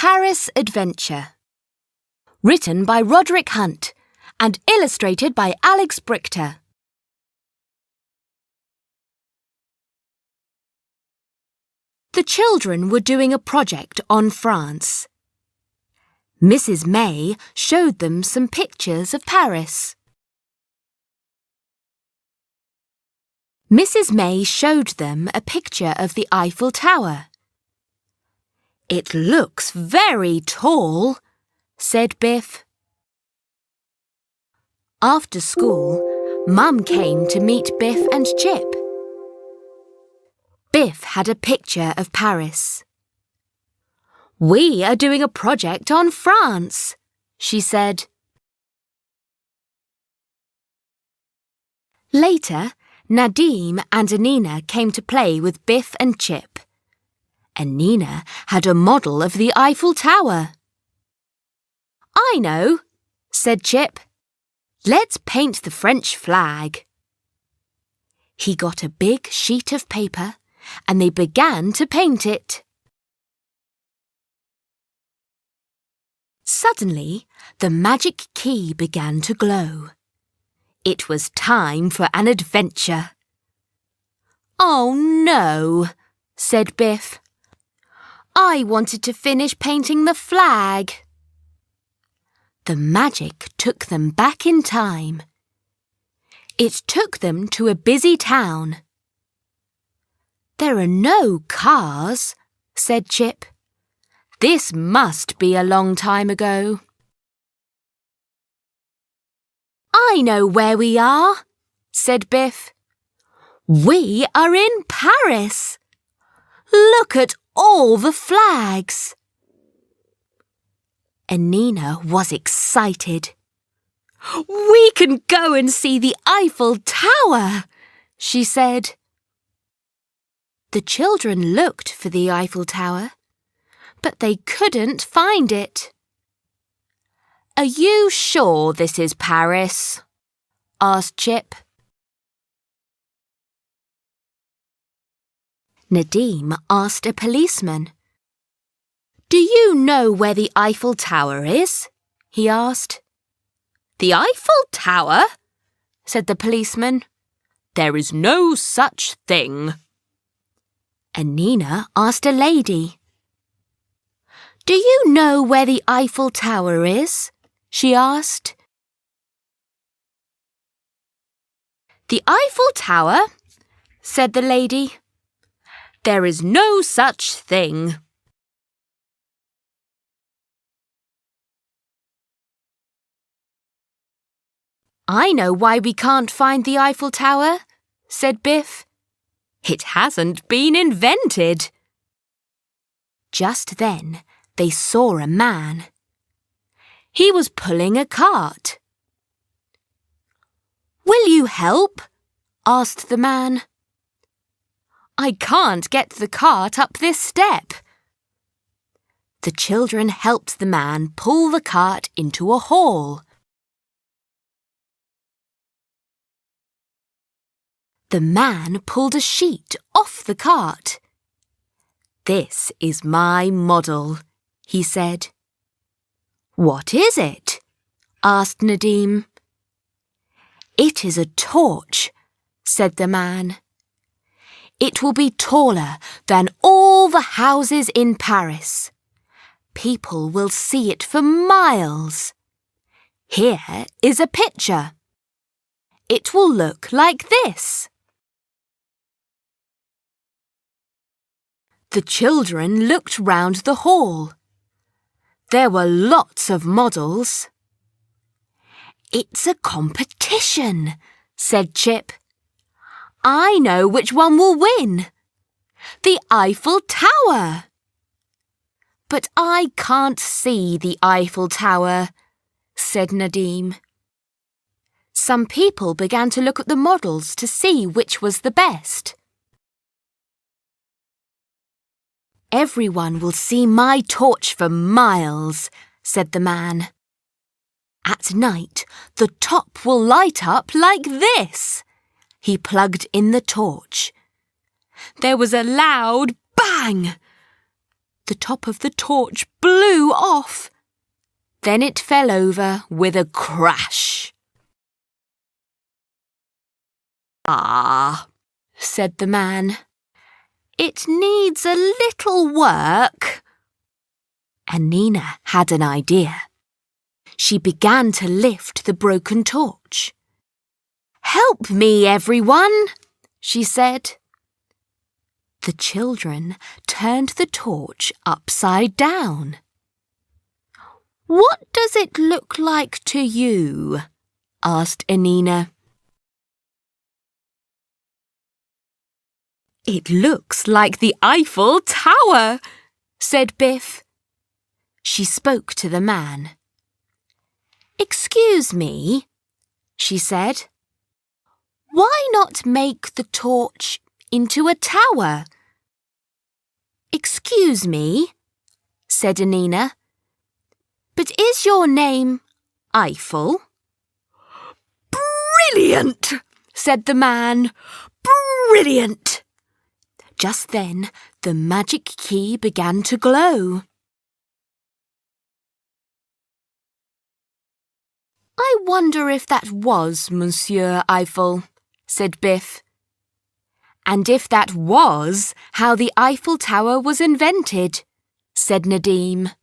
Paris Adventure. Written by Roderick Hunt and illustrated by Alex Brichter. The children were doing a project on France. Mrs. May showed them some pictures of Paris. Mrs. May showed them a picture of the Eiffel Tower. "It looks very tall," said Biff. After school, Mum came to meet Biff and Chip. Biff had a picture of Paris. "We are doing a project on France," she said. Later, Nadim and Anina came to play with Biff and Chip. Anina had a model of the Eiffel Tower. "I know," said Chip. "Let's paint the French flag." He got a big sheet of paper and they began to paint it. Suddenly, the magic key began to glow. It was time for an adventure. "Oh no," said Biff. "I wanted to finish painting the flag." The magic took them back in time. It took them to a busy town. "There are no cars," said Chip. "This must be a long time ago." "I know where we are," said Biff. "We are in Paris. Look at all the flags." Anina was excited. "We can go and see the Eiffel Tower," she said. The children looked for the Eiffel Tower, but they couldn't find it. "Are you sure this is Paris?" asked Chip. Nadim asked a policeman. "Do you know where the Eiffel Tower is?" he asked. "The Eiffel Tower?" said the policeman. "There is no such thing." Anina asked a lady. "Do you know where the Eiffel Tower is?" she asked. "The Eiffel Tower?" said the lady. "There is no such thing." "I know why we can't find the Eiffel Tower," said Biff. "It hasn't been invented." Just then, they saw a man. He was pulling a cart. "Will you help?" asked the man. "I can't get the cart up this step." The children helped the man pull the cart into a hall. The man pulled a sheet off the cart. "This is my model," he said. "What is it?" asked Nadim. "It is a torch," said the man. "It will be taller than all the houses in Paris. People will see it for miles. Here is a picture. It will look like this." The children looked round the hall. There were lots of models. "It's a competition," said Chip. "I know which one will win. The Eiffel Tower." "But I can't see the Eiffel Tower," said Nadim. Some people began to look at the models to see which was the best. "Everyone will see my torch for miles," said the man. "At night, the top will light up like this." He plugged in the torch. There was a loud bang. The top of the torch blew off. Then it fell over with a crash. "Ah," said the man. "It needs a little work." And Nina had an idea. She began to lift the broken torch. "Help me, everyone," she said. The children turned the torch upside down. "What does it look like to you?" asked Anina. "It looks like the Eiffel Tower," said Biff. She spoke to the man. "Excuse me," she said. "Why not make the torch into a tower?" "Excuse me," said Anina. "But is your name Eiffel?" "Brilliant," said the man. "Brilliant." Just then, the magic key began to glow. "I wonder if that was Monsieur Eiffel," said Biff. "And if that was how the Eiffel Tower was invented," said Nadim.